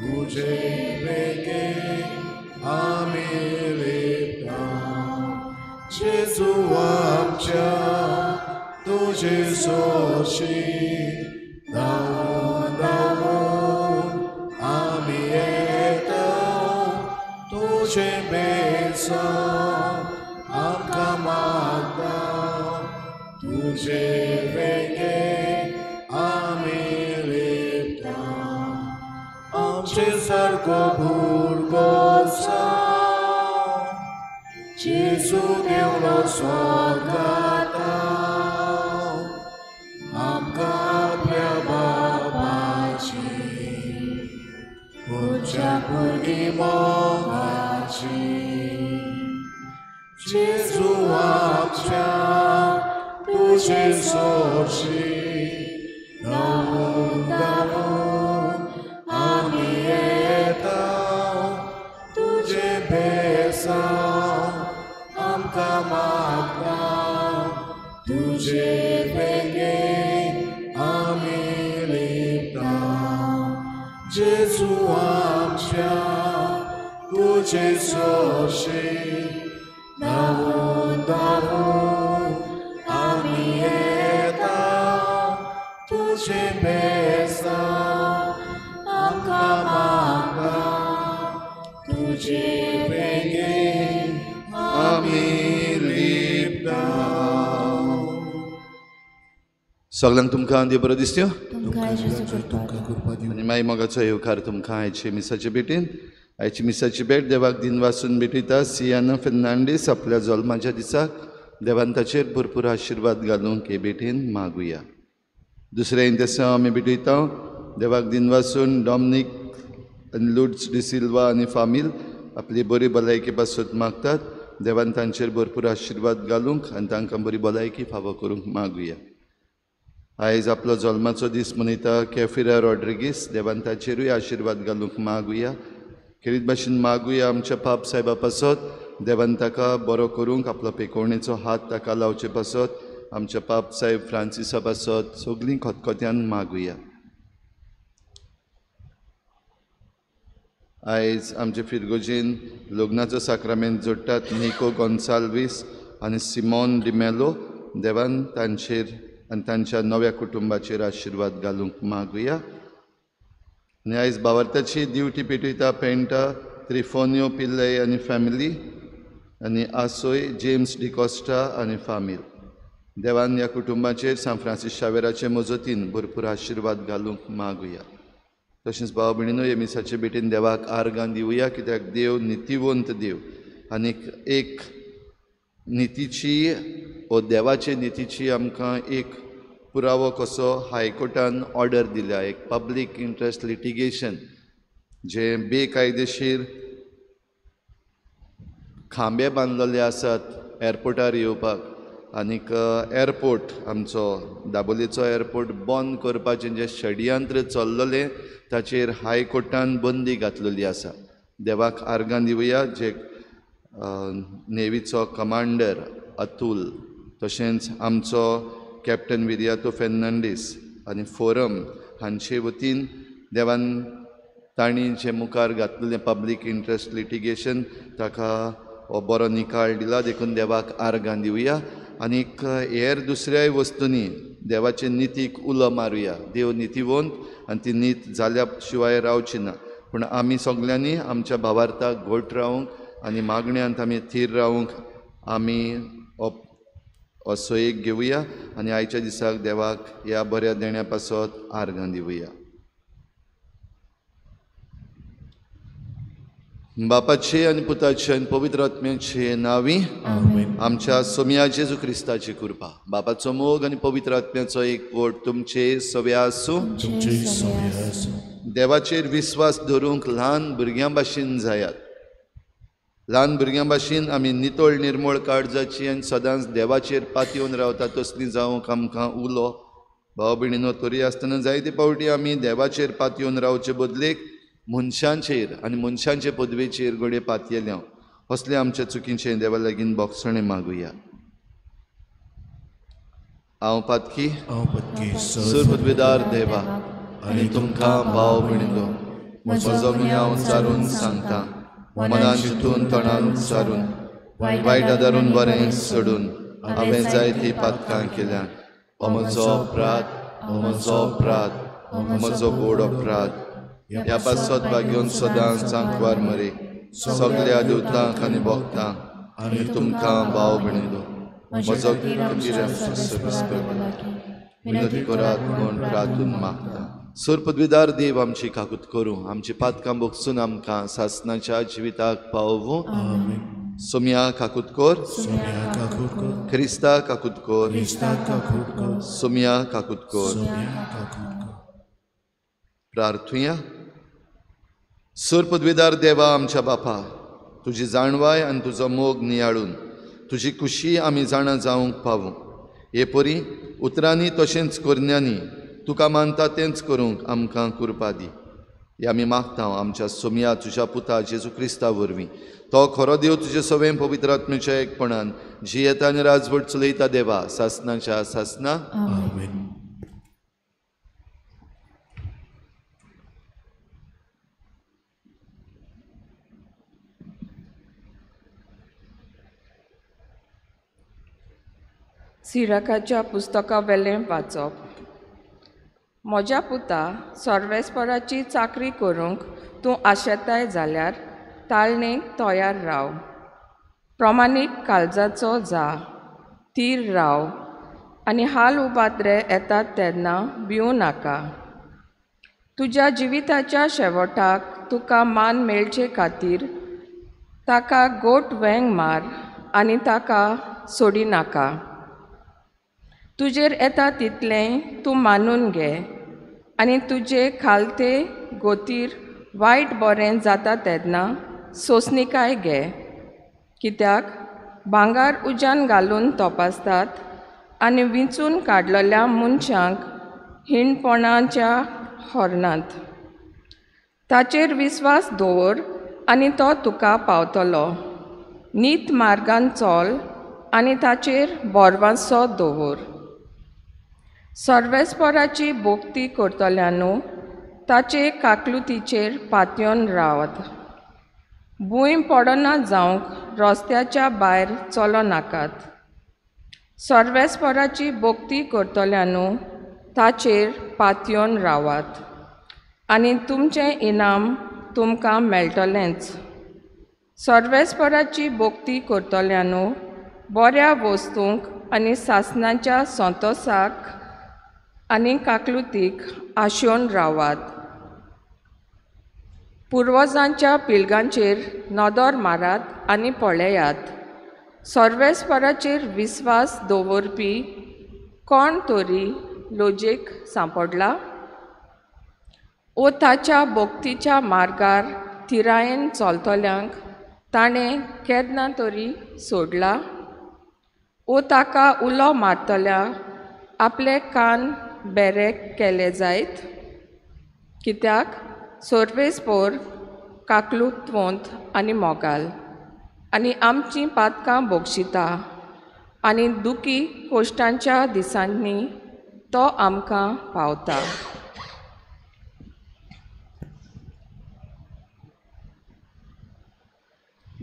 तुझे वेगे आम्ही लिहिता जेजू आमच्या तुझे सोशी धावून धावून आम्ही येतो तुझे बेसन आमकां मागता तुझे वेगे आम्ही लिहिता आमचे सारको भुरगो जेजू देवलो स्वर्गाता आमकां आपल्या बापाची पुजा भुरगीं मोगाची जेजू आमच्या तुझे सोशी धावून धावून आम्ही येता तुझे बेसन आमकां मागता तुझे वेगे आम्ही लिहिता जेजू आमच्या तुझे सोशी धावून धावून आम्ही येता तुझे बेसन आमकां मागता तुझे वेगे आम्ही लिहिता सगळ्यांक तुमकां देव बरो दिसत्यो तुमकां कृपा दिवं आनी मागीर मोगाचो येवकार तुमकां आयचे मिसाचे भेटेन आयची मिसाची भेट देवाक दिनवासून भेटयता सियाना फेर्नांडीस आपल्या जल्माच्या दिसाक देवान ताचेर भरपूर आशिर्वाद घालूंक हे भेटेन मागुया. दुसऱ्या इंतेसा आमी भेटयता देवाक दिनवासून डॉमिनीक आनी लुड्स डिसिल्वा आनी फामील आपली बरी भलायकी पासून मागतात देवान तांचेर भरपूर आशिर्वाद घालूंक आनी तांकां बरी भलायकी फावो करूंक मागुया. आयज आपलो जल्माचो दीस मनयता कॅफिरा रॉड्रिगीस देवान ताचेरूय आशिर्वाद घालूंक मागुया. खेरीत भाशेन मागुया आमच्या पाप साहेबा पासत देवान ताका बरो करूंक आपलो पेकोवणेचो हात ताका लावचे पासत आमच्या पाप साहेब फ्रांसिसा पासत सगळीं खतखत्यान मागुया. आयज आमचे फिरगोजेन लग्नाचो साक्रामेंत जोडटात निको गोन्साल्वीस आनी सिमोन डिमेलो देवान तांचेर आनी तांच्या नव्या कुटुंबाचेर आशिर्वाद घालूंक मागुया. आनी आयज भावार्थाची ड्युटी पेटयता पेंटा त्रिफोनियो पिल्लय आनी फॅमिली आनी आसोय जेम्स डिकोस्टा आनी फामील देवान ह्या कुटुंबाचेर सान फ्रांसीस शावेराचे मजतीन भरपूर आशिर्वाद घालूंक मागुया. तशेंच भाव भयणीनो हे मिसाचे भेटेन देवाक आर्गां दिवया कित्याक देव नितीवंत देव आनीक एक नितीची वो देवाचे नितीची आमकां एक पुरावो कसो हायकोर्टान ऑर्डर दिल्या एक पब्लीक इंट्रस्ट लिटिगेशन जे बेकायदेशीर खांबे बांदलेले आसात एअरपोर्टार येवपाक आनीक एअरपोर्ट आमचो दाबोलेचो एअरपोर्ट बंद करपाचें जें षडयंत्र चल्लेलें ताचेर हायकोर्टान बंदी घातलेली आसा. देवाक आर्गां दिवया जे नेवीचो कमांडर अतुल तशेंच आमचो कॅप्टन विरियातो फेर्नांडीस आनी फोरम हांचे वतीन देवान तांणी जे मुखार घातलेलें पब्लीक इंट्रस्ट लिटिगेशन ताका हो बरो निकाल दिला देखून देवाक आर्गां दिवया. आनीक हेर दुसऱ्याय वस्तूंनी देवाचे नितीक उलो मारुया. देव नितीवंत आनी ती नीत जाल्या शिवाय रावची ना पूण आमी सगल्यांनी आमच्या भावार्थाक घोट रावूंक आनी मागण्यांत आमी थीर रावूंक आमी असो एक घेवया आनी आयच्या दिसाक देवाक ह्या बऱ्या देण्या पासत आर्गां दिवया. बापाचे आनी पुताचे आनी पवित्र आत्म्याचे नांवी आमच्या सोम्या जेजू क्रिस्ताची कृपा बापाचो मोग आनी पवित्र आत्म्याचो एकवट तुमचे सव्या आसूं. देवाचेर विस्वास धरूंक ल्हान भुरग्यां भाशेन जायात. ल्हान भुरग्यां भाशेन आमी नितळ निर्मळ काळजाची आनी सदांच देवाचेर पातयेवन रावता तसली जावंक आमकां उलो भाव भयणीनो तरी आसतना जायते फावटी आमी देवाचेर पातयेवन रावचे बदलेक मनशांचेर आनी मनशांचे पदवेचेर घडये पातयेल्या असले आमच्या चुकींचे देवा लागीं बोगसणे मागुया. हांव पातकी सुरपदवेदार देवा आनी तुमकां भाव भयणीनो म्हजो गुन्यांव उच्चारून सांगता, मनान चिंतून तोंडान उच्चारून, वायट आदारून बरें सोडून हांवें जायतीं पातकां केल्यात. हो म्हजो अपराध, हो म्हजो अपराध, हो म्हजो गोड अपराध. ह्या पासत घेवन सदांच सांकवार मरे सगळ्या देवतांक आनी भक्तांक आनी तुमकां भाव भयणीलो. म्हजो विनती करात म्हूण प्रार्थून मागता. सुर पदवीदार देव आमची काकूत करूं, आमची पातकां भोगसून आमकां सासणाच्या जिविताक पावूं. सोम्या काकूत कोर, क्रिस्ता काकूत कोर, सोम्या काकूत कोर. प्रार्थुया. सुर पदवीदार देवा आमच्या बापा, तुजी जाणवाय आनी तुजो मोग नियाळून तुजी खुशी आमी जाणा जावंक पावूं. हे परी उतरांनी तशेंच करण्यांनी तुका मानता तेंच करूंक आमकां कृपा दी. हे आमी मागता आमच्या सोम्या तुज्या पुता जेजू क्रिस्ता वरवीं. तो खरो देव तुजे सवें पवित्र आत्म्याच्या एकपणान जियेता आनी राजवट चलयता देवा सासणाच्या सासना. सिराकाच्या पुस्तका वेलें वाचप. म्हज्या पुता, सर्वेस्पराची चाकरी करूंक तूं आशेताय जाल्यार ताळणेक तयार राव. प्रमाणीक काळजाचो जा, थीर राव आनी हाल उबाद्रे येतात तेन्ना भिवूं नाका. तुज्या जिविताच्या शेवटाक तुका मान मेळचे खातीर ताका गोट वेंग मार आनी ताका सोडी नाका. तुजेर येता तितलें तूं मानून घे आनी तुजे खालते गोतीर वायट बरें जाता तेन्ना सोंसणिकाय घे. कित्याक भांगार उज्यान घालून तपासतात आनी विंचून काडलेल्या मनशांक हिणपणाच्या हॉर्नांत. ताचेर विस्वास दवर आनी तो तुका पावतलो. नीत मार्गान चल आनी ताचेर बोरवांसो दवर. सर्वेस्पराची भोक्ती करतल्यानू ताचे काकलुतीचेर पातयेवन रावत. भूंय पडना जावंक रस्त्याच्या भायर चलो नाकात. सर्वेस्पराची भोक्ती करतल्यानू ताचेर पातयेवन रावात आनी तुमचें इनाम तुमकां मेळटलेंच. सर्वेस्पराची भोक्ती करतल्यानू बऱ्या वस्तूंक आनी सासणाच्या संतोसाक आनी काकलुतीक आशेवन रावात. पुर्वजांच्या पिळगांचेर नदर मारात आनी पळयात. सर्वेस्पराचेर विस्वास दवरपी कोण तरी लोजेक सांपडला? ओ ताच्या भोक्तीच्या मार्गार थिरायेन चलतल्यांक ताणें केन्ना तरी सोडला? ओ ताका उलो मारतल्या आपले कान बेरे केले जायत? कित्याक सर्वेस्पोर काकलुतवंत आनी मोगाल आनी आमचीं पातकां भोगशिता आनी दुखी कोश्टांच्या दिसांनी तो आमकां पावता.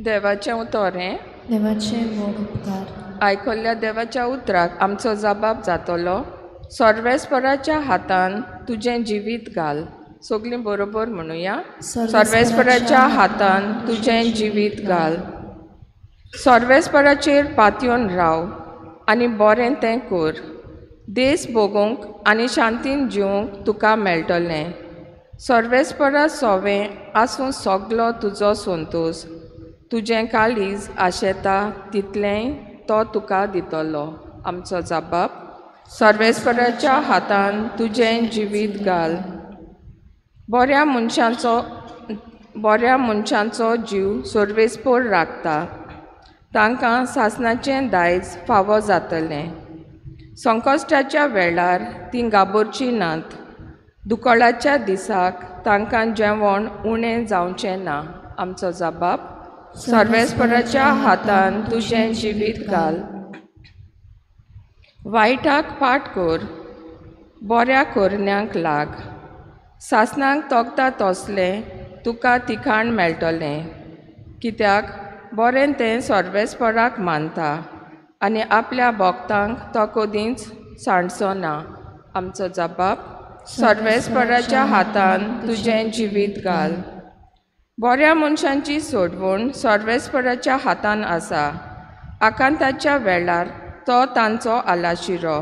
देवाचें उतोरें. देवाचे मोग उपकार. आयकल्ल्या देवाच्या उतराक आमचो जबाब जातलो, सर्वेस्पराच्या हातान तुजें जिवीत घाल. सगळीं बरोबर म्हणुया. सर्वेस्पराच्या हातान तुजें जिवीत घाल. सर्वेस्पराचेर पातयेवन राव आनी बरें तें कर. देस भोगूंक आनी शांतीन जिवंक तुका मेळटलें. सर्वेस्परा सोवें आसूं सगलो तुजो संतोश. तुजें काळीज आशेता तितलें तो तुका दितलो. आमचो जबाब. सर्वेस्पराच्या हातान तुजें जिवीत घाल. बऱ्या मनशांचो जीव सर्वेस्पोर राखता. तांकां सासणाचें दायज फावो जातलें. संकश्टाच्या वेळार तीं घाबरचीं नात. दुकोळाच्या दिसाक तांकां जेवण उणें जावचें ना. आमचो जबाब. सर्वेस्पराच्या हातान तुजें जिवीत घाल. वायटाक पाट कर, बऱ्या करण्यांक लाग. सासणांक तोखता तसलें तुका तिखाण मेळटलें, कित्याक बरें तें सर्वेस्पराक मानता आनी आपल्या भोगतांक तो कदींच सांडचो ना. आमचो जबाब: सर्वेस्पराच्या हातान तुजें जिवीत घाल. बऱ्या मनशांची सोडवण सर्वेस्पराच्या हातान आसा. आकांताच्या वेळार तो तांचो आलाशिरो.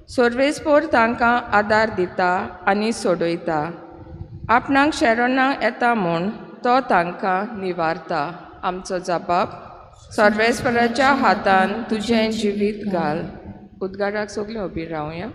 सर्वेस्पर तांकां आदार दिता आनी सोडयता. आपणाक शेरोणाक येता म्हूण तो तांकां निवारता. आमचो जबाब: सर्वेस्पराच्या हातान तुजें जिवीत घाल. उद्गाराक सगळीं उबी रावया.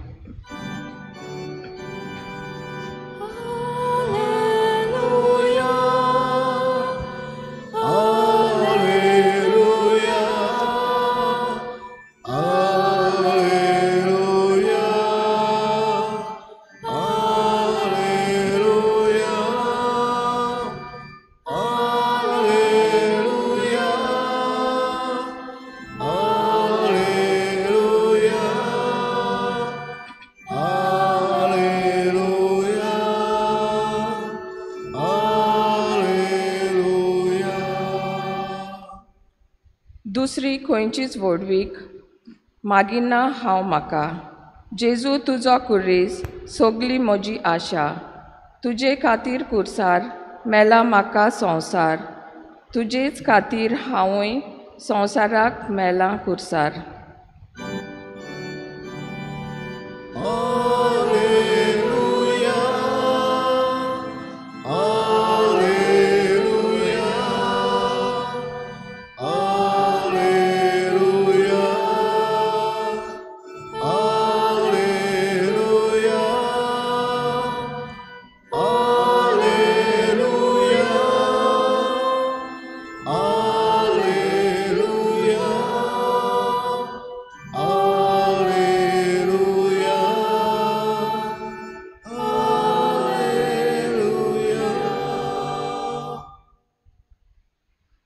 दुसरी खंयचीच व्हडवीक मागिना हांव म्हाका. जेजू तुजो कुरीस सगली म्हजी आशा. तुजे खातीर कुर्सार मेला म्हाका संवसार. तुजेच खातीर हांवूय संवसाराक मेला कुर्सार.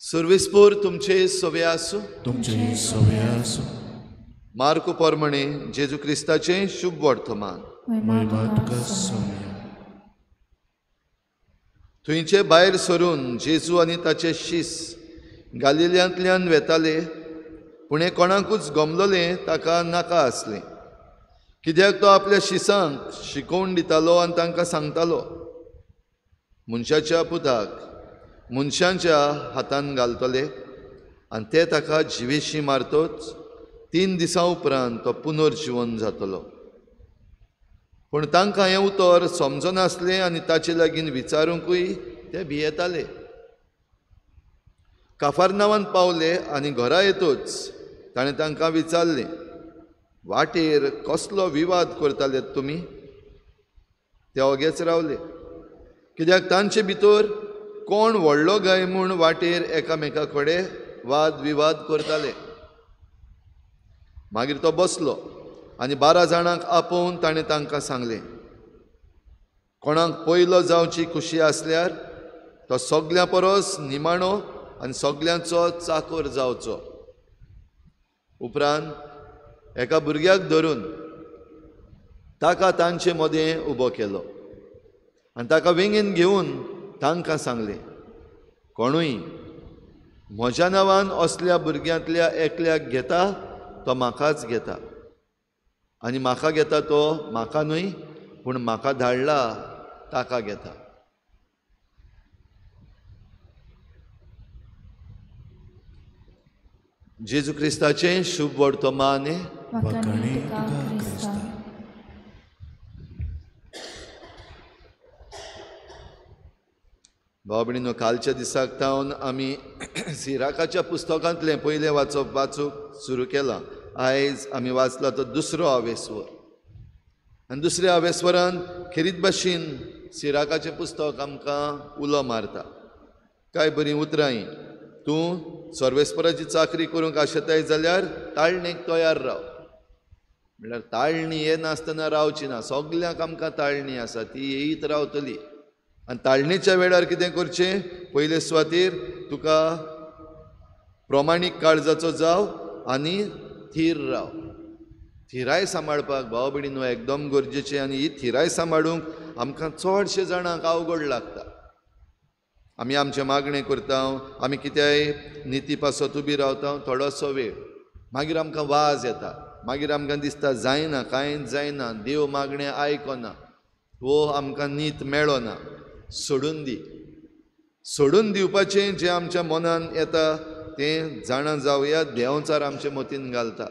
सर्वेस्पर तुमचे सवे आसूं. तुमचे सवे आसूं. मार्क पोरमणे जेजू क्रिस्ताचें शुभ वर्तमान. महिमा तुका सौम्या. थंयचे भायर सरून जेजू आनी ताचे शिस गालिल्यांतल्यान वेताले, पूण हें कोणाकूच गमलोलें ताका नाका आसलें, कित्याक तो आपल्या शिसांक शिकोवन दितालो आनी तांकां सांगतालो, मनशाच्या पुताक मनशांच्या हातान घालतले आनी ते ताका जिवेशी मारतोच 3 दिसां उपरांत तो पुनर्जीवन जातलो. पूण तांकां हें उतर समजनासलें आनी ताचे लागीं विचारूंकूय ते भियेताले. काफारनावान पावले आनी घरा येतूच ताणें तांकां विचारलें, वाटेर कसलो विवाद करताले तुमी? ते ओगेच रावले, कित्याक तांचे भितर कोण व्हडलो गाय म्हूण वाटेर एकामेका कडेन वाद विवाद करताले. मागीर तो बसलो आनी 12 जाणांक आपोवन ताणें तांकां सांगलें, कोणाक पयलो जावची खुशी आसल्यार तो सगळ्यां परस निमाणो आनी सगळ्यांचो चाकर जावचो. उपरांत एका भुरग्याक धरून ताका तांचे मदें उबो केलो आनी ताका वेंगेन घेवन तांकां सांगलें, कोणूय म्हज्या नांवान असल्या भुरग्यांतल्या एकल्याक घेता तो म्हाकाच घेता, आनी म्हाका घेता तो म्हाका न्हय पूण म्हाका धाडला ताका घेता. जेजू क्रिस्ताचें शुभ वर्तमान. वखणी तुका क्रिस्ता. भाव भयणीनो, कालच्या दिसाक तावन आमी सिराकाच्या पुस्तकांतलें पयलें वाचूंक सुरू केलां. आयज आमी वाचला तो दुसरो आवेस्वर आनी दुसऱ्या आवेस्वरान खेरीत भाशेन सिराकाचें पुस्तक आमकां उलो मारता. कांय बरीं उतरां. तूं सर्वेस्पराची चाकरी करूंक आशेताय जाल्यार ताळणेक तयार राव. म्हणल्यार ताळणी येनासतना रावची ना. सगल्यांक आमकां ताळणी आसा, ती येयत रावतली. आनी ताळणेच्या वेळार कितें करचें? पयले सुवातेर तुका प्रमाणीक काळजाचो जाव आनी थीर राव. थिराय सांबाळपाक भाव भयणीनो एकदम गरजेचें. आनी ही थिराय सांबाळूंक आमकां चडशे जाणांक अवघड लागता. आमी आमचे मागणें करता, आमी कित्याय निती पासत उबी रावता थोडोसो वेळ, मागीर आमकां वाज येता, मागीर आमकां दिसता जायना, कांयच जायना, देव मागणें आयकना, वो आमकां नीत मेळना, सोडून दिवपाचें जें आमच्या मनान येता तें जाणा जावया देंवचार आमच्या मतीन घालता.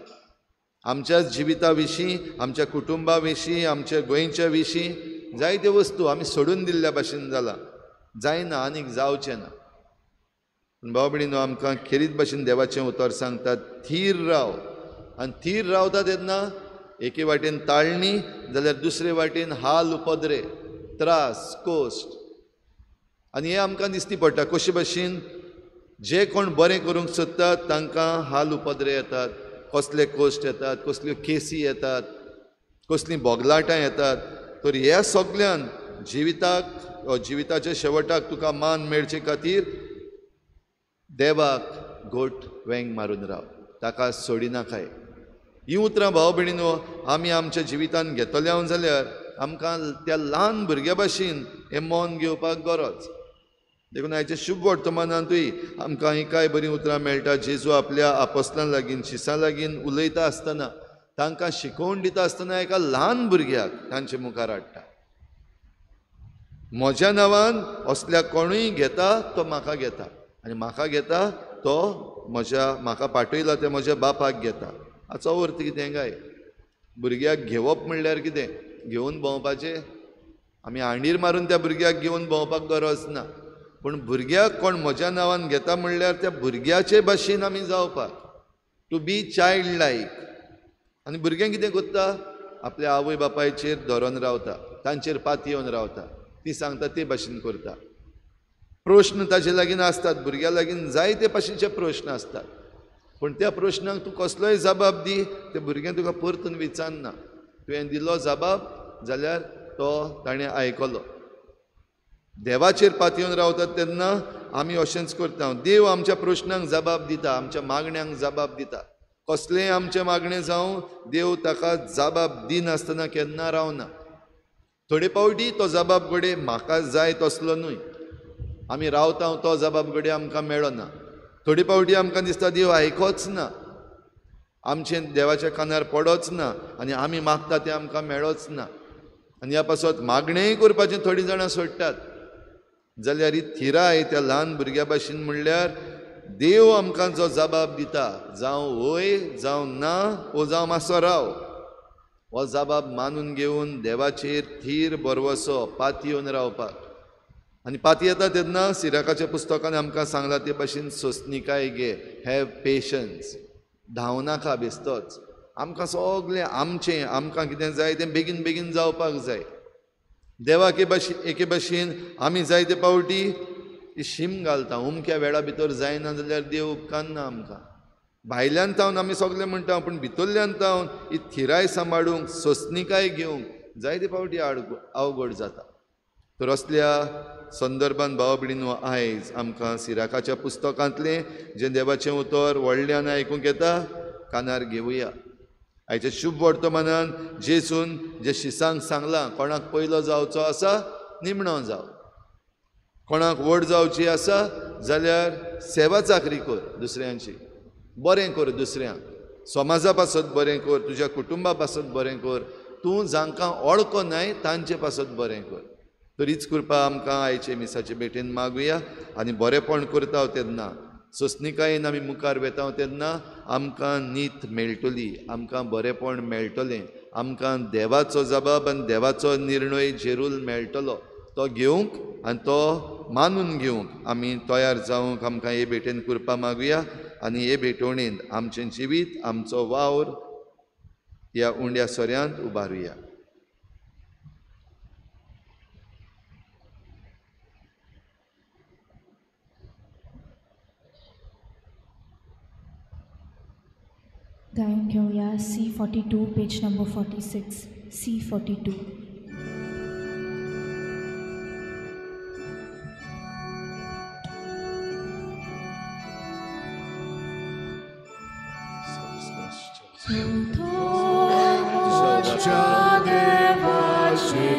आमच्या जिविता विशीं, आमच्या कुटुंबा विशीं, आमच्या गोंयच्या विशीं जायत्यो वस्तू आमी सोडून दिल्ल्या भाशेन जाला, जायना आनीक जावचें ना. पूण भाव भयणीनो, आमकां खेरीत भाशेन देवाचें उतर सांगता, थीर राव. आनी थीर रावता तेन्ना एके वाटेन ताळणी जाल्यार दुसरे वाटेन हाल उपद्रे, त्रास, कोश्ट. आनी हें आमकां दिसती पडटा कशे भाशेन जे कोण बरें करूंक सोदतात तांकां हाल उपद्रे येतात, कसले कोश्ट येतात, कसल्यो केसी येतात, कसलीं बोगलाटां येतात. तर ह्या सगळ्यान जिविताच्या शेवटाक तुका मान मेळचे खातीर देवाक घोट वेंग मारून राव, ताका सोडिनाकाय. ही उतरां भाव भयणीनो आमी आमच्या जिवितान घेतल्या जाल्यार आमकां त्या ल्हान भुरग्या भाशेन हें मोन घेवपाक गरज. देखून आयच्या शुभ वर्तमानांतूय आमकां ही कांय बरीं उतरां मेळटा. जेजू आपल्या आपोस्तलां लागीं, शिसां लागीं उलयता आसतना, तांकां शिकोवन दिता आसतना एका ल्हान भुरग्याक तांचे मुखार हाडटा. म्हज्या नांवान असल्या कोणूय घेता तो म्हाका घेता, आनी म्हाका घेता तो म्हाका पाठयला ते म्हज्या बापाक घेता. हाचो अर्थ कितें काय? भुरग्याक घेवप म्हणल्यार कितें? घेवन भोंवपाचें? आमी हांडीर मारून त्या भुरग्याक घेवन भोंवपाक गरज ना. पूण भुरग्याक कोण म्हज्या नांवान घेता म्हणल्यार त्या भुरग्याचे भाशेन आमी जावपाक, टू बी चायल्ड लायक. आनी भुरगें कितें करता? आपल्या आवय बापायचेर धरून रावता, तांचेर पातयेवन रावता, ती सांगता ते भाशेन करता. प्रश्न ताचे लागीं आसतात, भुरग्या लागीं जायते भाशेचे प्रश्न आसतात, पूण त्या प्रश्नांक तूं कसलोय जबाब दी, तें भुरगें तुका परतून विचारना. तुवें दिलो जबाब जाल्यार तो ताणें आयकलो. देवाचेर पातयेवन रावतात तेन्ना आमी अशेंच करता. देव आमच्या प्रश्नांक जबाब दिता, आमच्या मागण्यांक जबाब दिता. कसलेंय आमचें मागणें जावं, देव ताका जबाब दिनासतना केन्ना रावना. थोडे पावटी तो जबाब घडये म्हाका जाय तसलो न्हय, आमी रावता तो जबाब घडये आमकां मेळना. थोडी पावटी आमकां दिसता देव आयकोच ना, आमचें देवाच्या कानार पडोच ना, आनी आमी मागता तें आमकां मेळोच ना. आनी ह्या पासत मागणेंय करपाचें थोडीं जाणां सोडटात. जाल्यार ही थिराय त्या ल्हान भुरग्या भाशेन म्हणल्यार देव आमकां जो जबाब दिता, जावं वय जावं ना, वो जावं मातसो राव, हो जबाब मानून घेवन देवाचेर थीर बरवसो, पातयेवन रावपाक. आनी पाती येता तेन्ना सिराकाच्या पुस्तकान आमकां सांगलां ते भाशेन सोंसणीकाय घे, हॅव पेशन्स. धांवनाका बेश्टोच. आमकां सगळें आमचें, आमकां कितें जाय तें बेगीन बेगीन जावपाक जाय. देवाक एके भाशेन आमी जायते पावटी शीम घालता, उमक्या वेळा भितर जायना जाल्यार देव उपकारना आमकां. भायल्यान तावन आमी सगळें म्हणटा, पूण भितरल्यान तावन ही थिराय सांबाळूंक, सोंसणीकाय घेवंक जायते पावटी अवघड जाता. तर असल्या संदर्भान भाव भयणीनो आयज आमकां सिराकाच्या पुस्तकांतलें जें देवाचें उतर व्हडल्यान आयकूंक येता, कानार घेवया. आयच्या शुभ वर्तमानान जेजून जे शिसांक सांगलां, कोणाक पयलो जावचो आसा निमणो जाव, कोणाक व्हड जावची आसा जाल्यार सेवा चाकरी कर दुसऱ्यांची, बरें कर दुसऱ्यांक, समाजा पासत बरें कर, तुज्या कुटुंबा पासत बरें कर, तूं जांकां वळखो नाय तांचे पासत बरें कर. तर हीच कृपा आमकां आयचे मिसाचे भेटेन मागुया. आनी बरेंपण करता तेन्ना, सोंसणीकायेन आमी मुखार वेता तेन्ना आमकां नीत मेळटली, आमकां बरेंपण मेळटलें, आमकां देवाचो जबाब आनी देवाचो निर्णय झेरूल मेळटलो. तो घेवंक आनी तो मानून घेवंक आमी तयार जावंक आमकां हे भेटेन कृपा मागुया. आनी हे भेटवणेंत आमचें जिवीत, आमचो वावर ह्या उंड्या सोऱ्यांत उबारुया. गायन घेऊया C42, page number 46, C42. Devashi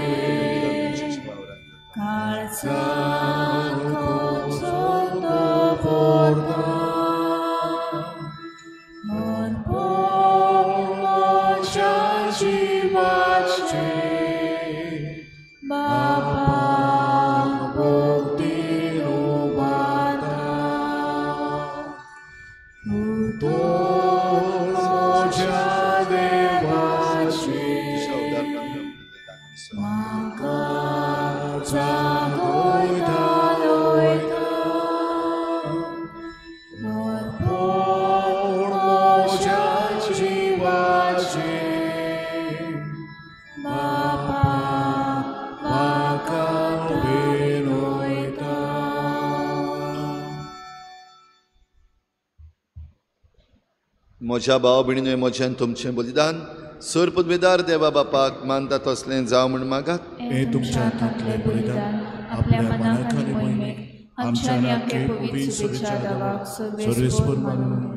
म्हज्या भाव भयणींनो, म्हजें तुमचें बलिदान सर पदवेदार देवा बापाक मानता तसलें जावं म्हण मागात. हे तुमच्या हातांतलें बलिदान आपल्या मनाक आनी मोहिमेक आमच्या आनी आख्खे पवित्र सुबेच्या देवाक सर्वेस्पर मानून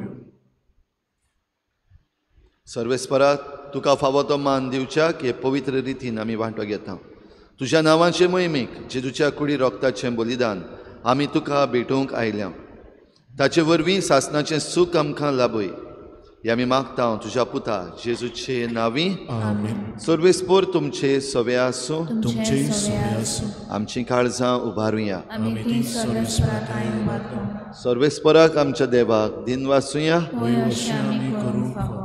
सर्वेस्परा, तुका फावो तो मान दिवच्याक हे पवित्र रितीन आमी वांटो घेता. तुज्या नांवाचे मोहिमेक जेजूच्या कुडी रोगताचें बलिदान आमी तुका भेटूंक आयल्या. ताचे वरवीं सासणाचें सूख आमकां लाभय हे आमी मागता तुज्या पुता जेजूचे नांवी. आमेन. सर्वेस्पर तुमचे सवे आसूं. तुमचेय सवे आसूं. आमची काळजां उबारुया. आमी ती सर्वेस्पराक आयन मारता. सर्वेस्पराक आमच्या देवाक दिन वाचुया. अशें आमी करूंक फावो.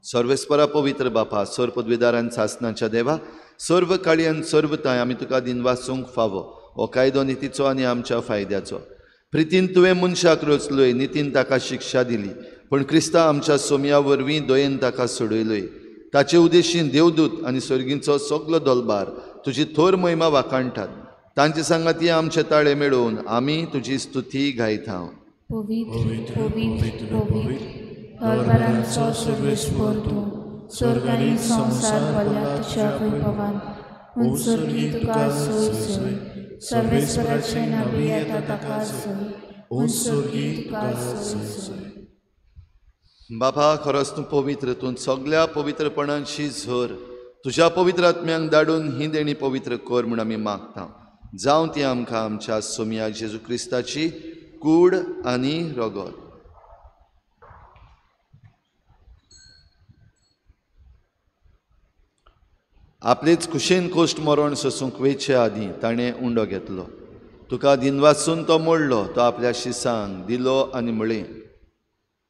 सर्वेस्परा पवित्र बापा, सर पदवीदारान सासणाच्या देवा, सर्व काळी आनी सर्वताय आमी तुका दिन वाचूंक फावो. हो कायदो नितीचो आनी आमच्या फायद्याचो. प्रितीन तुवें मनशाक रचलोय, नितीन ताका शिक्षा दिली, पण क्रिस्ता आमच्या सोमया वरवीं दयेन ताका सोडयलोय. ताचे उद्देशीन देवदूत आनी सर्गींचो सगलो दलबार तुजी थोर महिमा वाखाणटात. तांचे सांगाती आमचे ताळे मेळोवन आमी तुजी स्तुती गायता. पवित्र पवित्र पवित्र दरबारांचो सर्वेस्पर तूं, स्वर्ग आनी संवसार भरल्या तुज्या वैभवान. उत्सर्गी तुका सोय सोय, सर्वेस्पराचें नांवी येता ताका सोय. उत्सर्गी तुका सोय सोय. बापा, खरोच तूं पवित्र, तूं सगळ्या पवित्रपणांची झर तुज्या पवित्र आत्म्यांक धाडून ही देणी पवित्र कर म्हूण आमी मागता. जावं ती आमकां आमच्या सोमया जेजू क्रिस्ताची कूड आनी रगत. आपलेच कुशेन कोश्ट मरण सोसूंक वेचे आदीं ताणें उंडो घेतलो. तुका दिन वाचून तो मोडलो, तो आपल्या शिसांक दिलो आनी म्हळें,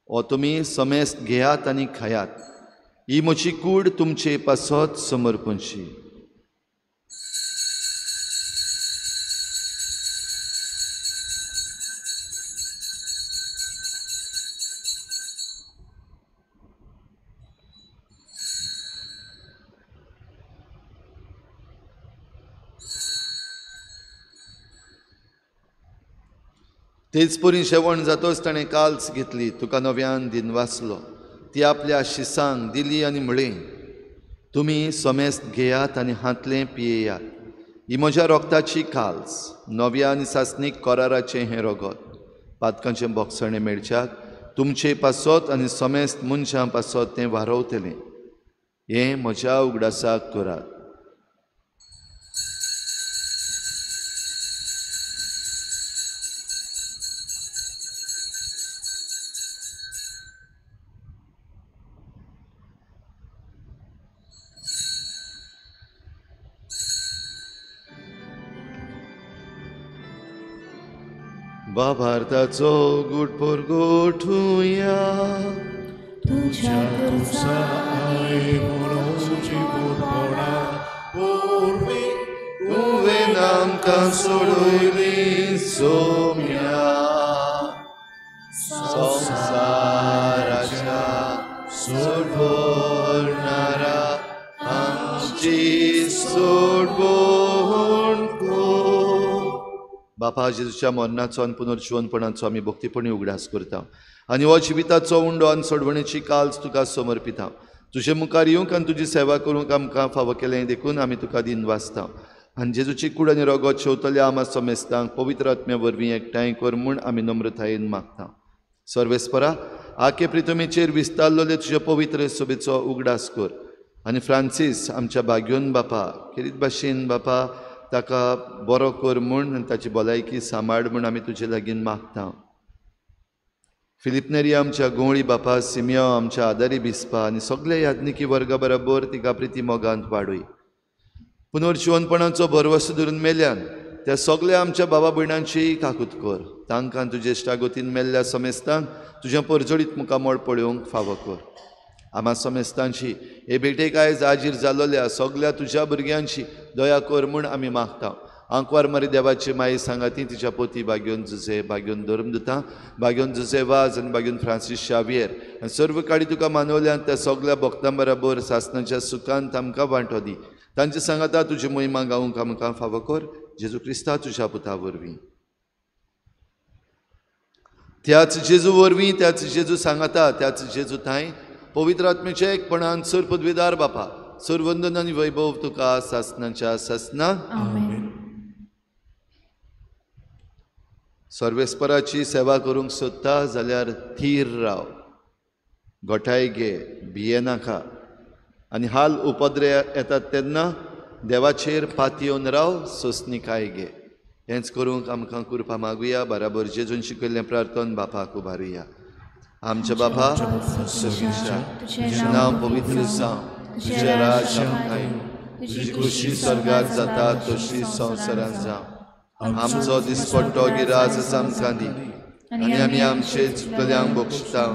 ओ तुमी समेस्त घेयात आनी खायात, ही म्हजी कूड तुमचे पासत समर्पणची. तेच परी शेवण जातोच ताणें काल्स घेतली, तुका नव्यान दिन वाचलो, ती आपल्या शिसांक दिली आनी म्हळें, तुमी समेस्त घेयात आनी हातलें पियेयात, ही म्हज्या रोगताची काल्स, नव्या आनी सासणीक कराराचें हें रगत. पातकांचें बोगसणें मेळच्याक तुमचे पासत आनी समेस्त मनशां पासत तें वारवतलें. हें म्हज्या उगडासाक करात. बाभारताचो गुटपोर गोठुया. तुझ्या तुमचा आय म्हणूची गोडपणा पूर्वी तुवें आमकां सोडूयली सोम्या. संवसाराच्या सोडवणारा आमची सोडवण कर. बापा, जेजूच्या मरणाचो आनी पुनर्जीवनपणाचो आमी भक्तीपणी उगडास करता आनी हो जिविताचो उंडो आनी सोडवणेची काल्स तुका समर्पिता. तुजे मुखार येवंक आनी तुजी सेवा करूंक आमकां फावो केलें देखून आमी तुका दिन वाचता. आनी जेजूची कूड आनी रगत शेवतल्या आमा समेस्तांक पवित्र आत्म्या वरवीं एकठांय कर म्हूण आमी नम्रतायेन मागता. सर्वेस्परा, आखे प्रितमेचेर विस्तारलोले तुजे पवित्र सभेचो उगडास कर. आनी फ्रांसीस आमच्या भाग्योन बापा, खेरीत भाशेन बापा, ताका बरो कर म्हूण आनी ताची भलायकी सांबाळ म्हूण आमी तुजे लागीं मागता. फिलिप नेरी आमच्या गोवळी बापा, सिमियो आमच्या आदारी बिस्पा आनी सगळे याज्ञिकी वर्गा बरोबर तिका प्रिती मोगांत वाडूय. पुनर्जीवनपणाचो भरवसो धरून मेल्यान त्या सगळ्या आमच्या बाबा भयणांची काकूत कर. तांकां तुजे इश्टागोतीन मेल्ल्या समेस्तांक तुज्या परजोडीत मुखामळ पळोवंक फावो कर. आम्हा समेस्तांची हे भेटेक आयज आजीर जालोल्या सगळ्या तुज्या भुरग्यांची दया कर म्हूण आमी मागता. आंकवार मारी देवाची माई सांगाती तिच्या पोती बाग्योन जुजे, बाग्योन धर्मदुतां, बाग्योन जुजे वाज आनी बाग्योन फ्रांसीस शावियर आनी सर्व काळी तुका मानवल्यान त्या सगळ्या भक्तां बरोबर सासणाच्या सुखांत आमकां वांटो दी. तांची सांगाता तुजी मोहिमा गावूंक आमकां फावो कर. जेजू क्रिस्ता तुज्या पुता वरवीं. त्याच जेजू वरवीं, त्याच जेजू सांगाता, त्याच जेजू थंय पवित्र आत्म्याच्या एकपणान सर पदवीदार बापा, सर वंदन आनी वैभव तुका सासणाच्या सासणाक. सर्वेस्पराची सेवा करूंक सोदता जाल्यार थीर राव, गोठाय घे, भिये नाका आनी हाल उपद्रे येतात तेन्ना देवाचेर पातयेवन राव, सोंसणीकाय घे. हेंच करूंक आमकां कृपा मागुया. बराबर जेजून शिकयल्लें प्रार्थन बापाक उबारुया. आमच्या बापा स्वर्गीच्या, तुजें नांव पवित्र जावं, तुजें राज आमकां येवं, तुजी खुशी स्वर्गांत जाता तशी संवसारांत जावं. आमचो दिसपट्टो गिराज आमकां दी आनी आमी आमचे चुकल्यांक बक्षिता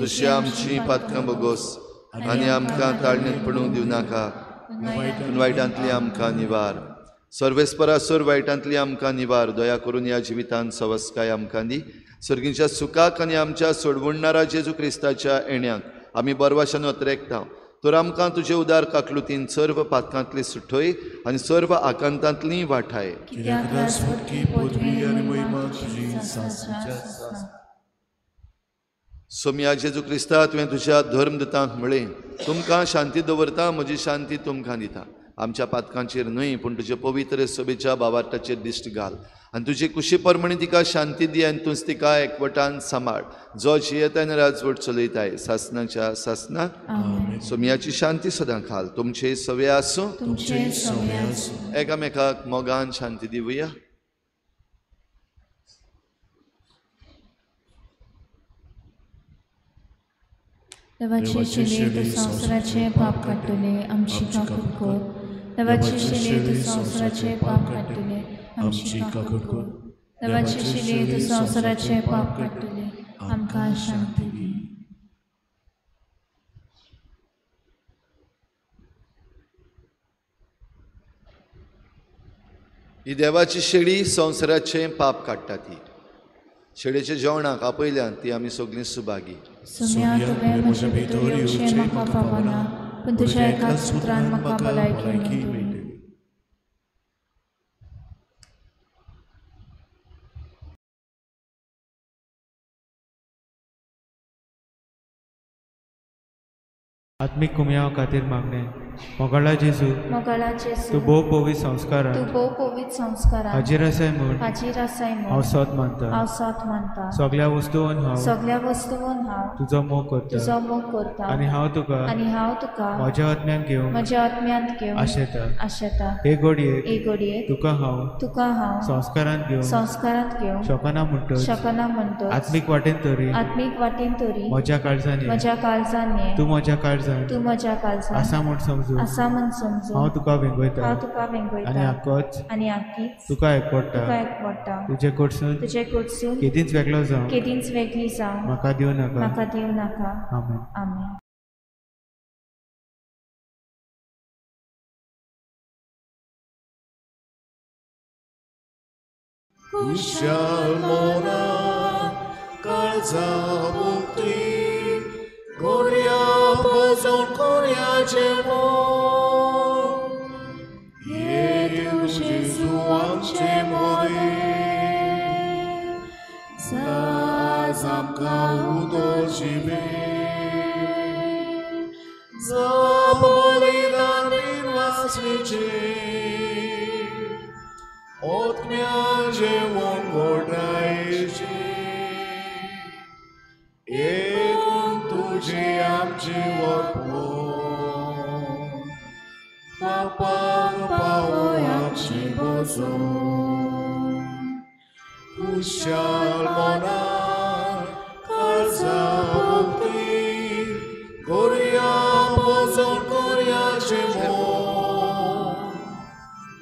तशी आमची पातकां बोगोस आनी आमकां ताळणेंत पडूंक दिवं नाका, पूण वायटांतली आमकां निवार. सर्वेस्परा सर वायटांतली आमकां निवार. दया करून ह्या जिवितांत सवस्काय आमकां दी. सर्गीच्या सुखाक आनी आमच्या सोडवणारा जेजू क्रिस्ताच्या येण्याक आमी बरवाशान वतरेकता. तर आमकां तुजे उदार काकलुतीन सर्व पातकांतली सुटय आनी सर्व आकांतांतली वाठाय. सोम्या जेजू क्रिस्ता तुवें तुज्या धर्मदुतांक म्हळें, तुमकां शांती दवरता, म्हजी शांती तुमकां दिता. आमच्या पातकांचेर न्हय पूण तुजे पवित्र सोबेच्या बाबाटाचेर दिश्ट घाल आनी तुजी कुशी परमणी तिका शांती दी आनी तूंच तिका एकवटान सांबाळ, जो जियेता आनी राजवट चलयताय सासणाच्या सासणाक. सोम्याची शांती सदां घाल. तुमचे सवे आसूं, एकामेकाक मोगान शांती दिवया. देवाचे शिले संवसाराचे पाप काडटले, आमची काकूट कर. देवाचे शिले संवसाराचे पाप काडटले, आमची काकूट कर. देवाचे शिले संवसाराचे पाप काडटले, आमकां शांती दी. ही देवाची शेळी संवसाराचे पाप काडटा. ती शेळयेच्या जेवणाक आपयल्यान ती आमी सगळीं सुभागी. सुम्या तुवें म्हजे भितर येवचें म्हाका फावना, पूण तुज्या एकाच सुत्रान म्हाका भलायकी मेळटली. आत्मिक कुमया खातीर मागणे. मोगाळा जेजू, तूं भोव पवित्र संस्कारान हाजीर आसाय म्हूण हांव सत मानता. सगळ्या वस्तूंवन हांव तुजो मोग करता आनी हांव तुका म्हज्या आत्म्यांत घेवंक आशेता. हे घडयेक तुका हांव संस्कारांत घेवंक शकना म्हणटच आत्मीक वाटेन तरी म्हज्या काळजांनी तूं म्हज्या काळजांत आसा म्हूण समजून हांव तुका वेंगयता आनी आख्खीच तुका एकवडटा. तुजे कडसून केदींच वेगळी जावं म्हाका दिवं नाका. आमेन. खुशाल मोना काळजा मुक्ती गोरया बजोन कोरयाचे मोग हे जेजू आमचे मोरे साज आमकां उदो जिवे जा बलिदान वाचणेचे ओतम्या जेवण घोटायचे एकूण तुझे आमचे वरपूर पापाक पावोय आमची बसून खुशाल मनार काळजा भोवती कोरया बसून कोरयाचे मोग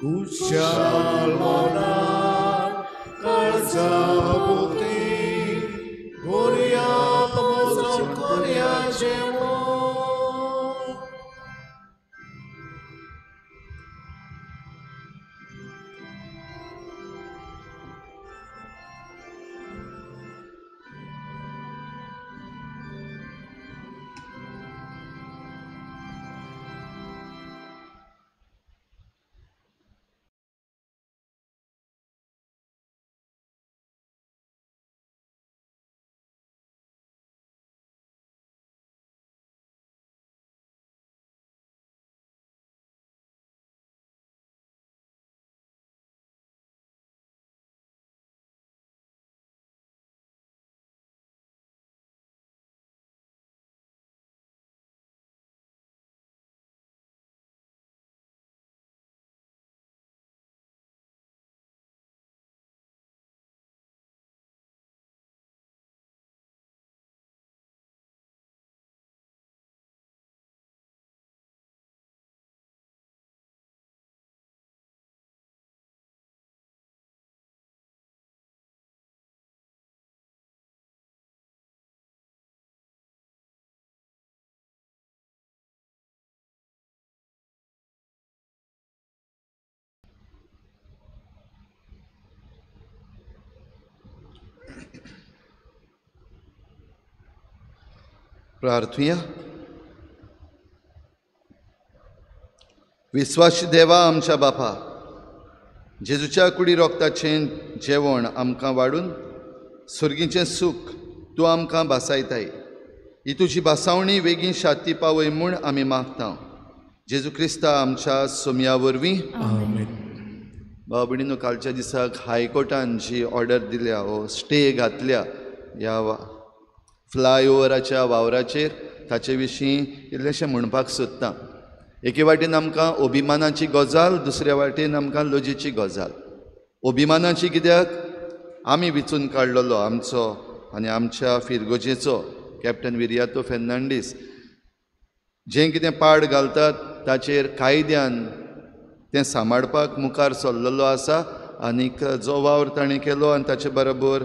खुशाल मनार काळजा भोवती कोरया बसून कोरयाचे मोग प्रार्थुया. विस्वासी देवा आमच्या बापा, जेजूच्या कुडी रोगताचें जेवण आमकां वाडून सुर्गीचें सूख तूं आमकां भासायताय. ही तुजी भासावणी बेगीन शाती पावय म्हूण आमी मागता. जेजू क्रिस्ता आमच्या सोमया वरवीं. भाव भयणीनो, कालच्या दिसाक हायकोर्टान जी ऑर्डर दिल्या वो स्टे घातल्या ह्या फ्लायओवराच्या वावराचेर, ताचे विशीं इल्लेशें म्हणपाक सोदतां. एके वाटेन आमकां अभिमानाची गजाल, दुसऱ्या वाटेन आमकां लजेची गजाल. अभिमानाची कित्याक आमी विचून काडलेलो आमचो आनी आमच्या फिरगोजेचो कॅप्टन विरियातो फेर्नांडीस जें कितें पाड घालतात ताचेर कायद्यान तें सांबाळपाक मुखार सरलेलो आसा. आनीक जो वावर ताणें केलो आनी ताचे बरोबर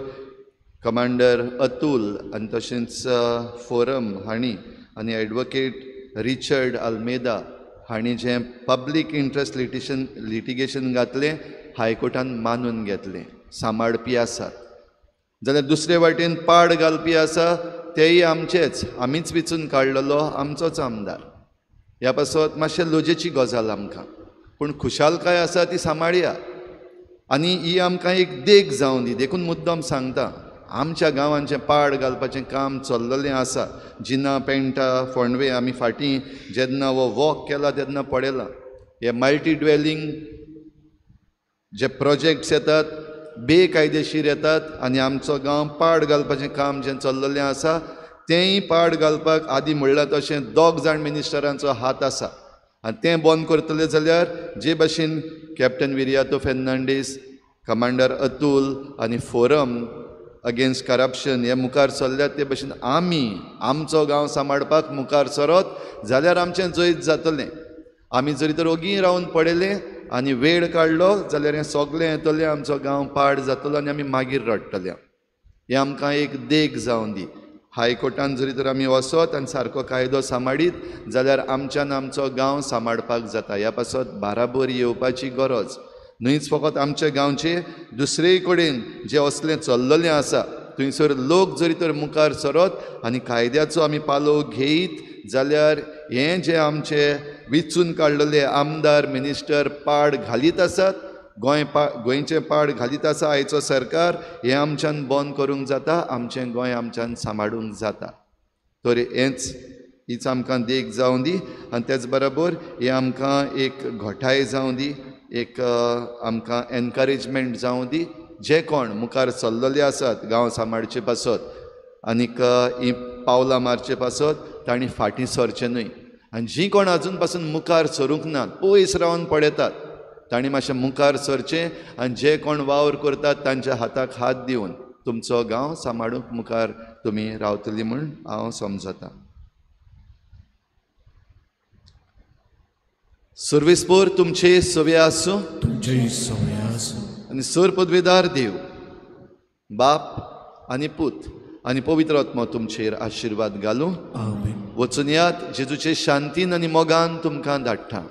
कमांडर अतुल आनी तशेंच फोरम हांणी आनी एडवोकेट रिचर्ड आल्मेदा हांणी जें पब्लीक इंट्रस्ट लिटिगेशन घातलें हायकोर्टान मानून घेतलें. सांबाळपी आसात. जाल्यार दुसरे वाटेन पाड घालपी आसा तेय आमचेच, आमीच विचून काडलेलो आमचोच आमदार. ह्या पासत मातशें लजेची गजाल आमकां, पूण खुशालकाय आसा ती सांबाळया. आनी ही आमकां एक देख जावं दी. देखून मुद्दम सांगता, आमच्या गांवांचें पाड घालपाचें काम चल्लेलें आसा. जिना पेंटा फोंडवे आमी फाटीं जेन्ना वो वॉक केला तेन्ना पळयलां. हे मल्टी ड्वेलिंग जे प्रोजेक्ट्स येतात बेकायदेशीर येतात आनी आमचो गांव पाड घालपाचें काम जें चल्लेलें आसा तेंय पाड घालपाक आदी म्हणलां तशें 2 जाण मिनिस्टरांचो हात आसा. आनी तें बंद करतले जाल्यार जे भाशेन कॅप्टन विरियातो फेर्नांडीस, कमांडर अतुल आनी फोरम अगेन्स्ट करप्शन हे मुखार सरल्यात ते भाशेन आमी आमचो गांव सांबाळपाक मुखार सरत जाल्यार आमचें जैत जातलें. आमी जरी तर ओगी रावन पडयलें आनी वेळ काडलो जाल्यार हें सगळें येतलें, आमचो गांव पाड जातलो आनी आमी मागीर रडटले. हें आमकां एक देख जावं दी. हायकोर्टान जरी तर आमी वचत आनी सारको कायदो सांबाळीत जाल्यार आमच्यान आमचो गांव सांबाळपाक जाता. ह्या पासत बाराबर येवपाची गरज न्हयच फकत आमच्या गांवचे, दुसरे कडेन जें असलें चल्लेलें आसा थंयसर लोक जरी तर मुखार सरत आनी कायद्याचो आमी पालो घेयत जाल्यार हें जें आमचें विचून काडलेले आमदार मिनिस्टर पाड घालीत आसात, गोंयचें पाड घालीत आसा आयचो सरकार, हें आमच्यान बंद करूंक जाता. आमचें गोंय आमच्यान सांबाळूंक जाता. तर हीच आमकां देख जावं दी. आनी तेच बरोबर हें आमकां एक घोटाय जावं दी, एक आमकां एनकरेजमेंट जावं दी. जे कोण मुखार चल्लेले आसात गांव सांबाळचे पासत आनीक ही पावलां मारचे पासत तांणी फाटीं सरचें न्हय. आनी जीं कोण आजून पासून मुखार सरूंक नात, पयस रावन पळयतात, तांणी मातशें मुखार सरचें आनी जे कोण वावर करतात तांच्या हाताक हात दिवन तुमचो गांव सांबाळूंक मुखार तुमी रावतली म्हूण हांव समजतां. सर्वेस्पोर तुमचे सवे आसूं आनी सर पदवेदार देव बाप आनी पूत आनी पवित्र आत्मा तुमचेर आशिर्वाद घालूं. वचून यात, जेजूचे शांतीन आनी मोगान तुमकां धाडटा.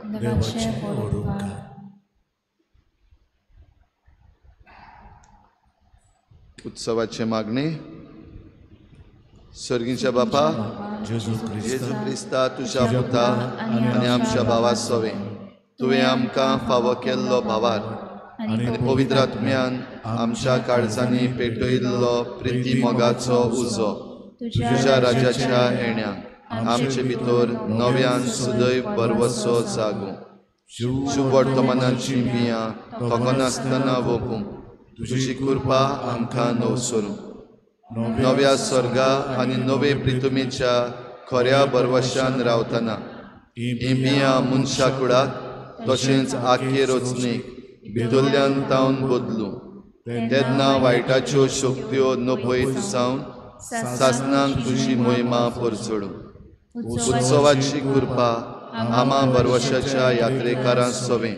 उत्सवाचे मागणे. सर्गीच्या बापा जेजू क्रिस्ता तुज्या पुता आनी आमच्या भावा सवे तुवें आमकां फावो केल्लो भावार आनी पवित्र आत्म्यान आमच्या काळजांनी पेटयल्लो प्रिती मोगाचो उजो तुज्या राजाच्या येण्याक आमचे भितर नव्यान सदैव बरवसो जागो. शुभ वर्तमानाची बियां तोखनासतना वोगूं तुजी कृपा आमकां नवसरूं. नव्या स्वर्गा आनी नवे प्रितुमेच्या खऱ्या बरवशान रावतना ही बियां मनशा कुळाक तशेंच आख्खे रचणेक भितरल्यान तावन बदलूं. तेन्ना वायटाच्यो शक्त्यो नपयत जावन सासणांक तुजी महिमा परचडूं. उत्सवाची कृपा आमा बरवशाच्या यात्रेकारां सवे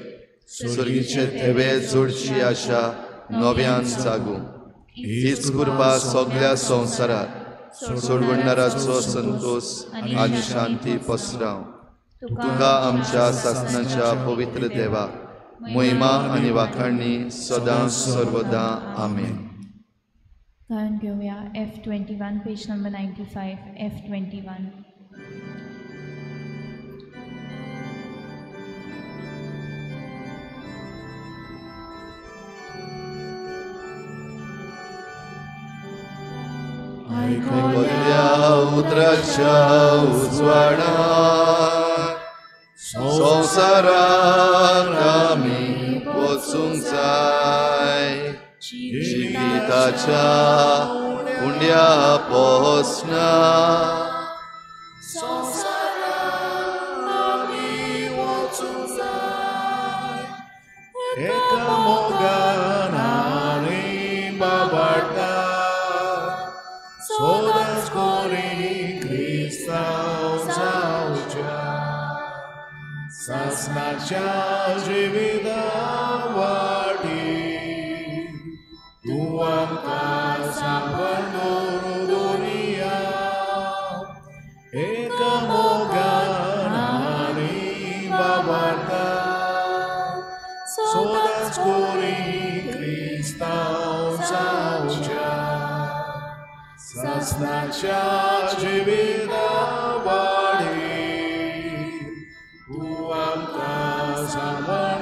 सर्गीचे थेवे जोडची आशा नव्यान जागो. हीच कृपा सगळ्या संवसारात सोडवणाराचो संतोष आनी शांती पसराव. तुका आमच्या सासणाच्या पवित्र देवा महिमा आनी वाखाणणी सदां सर्वदा. आमेन. गायन घेऊया F21 पेज नंबर 95 F21. आयकल्या उतराच्या उजवाडा संवसाराक आमी वचूंक जाय. जिविताच्या उंड्या पोसना एका मोगान आनी बाबाडटा सोदाच कोरी क्रिस्तांव जावच्या. सासणाच्या जिविता वाटी तूं आमकां सांबाळ दोनिया. एका मोगान आनी बाबाडटा सोदाच कोरी क्रिस्तांव जावच्या. सासणाच्या जिविता वाडी तूं आमकां सांबाळ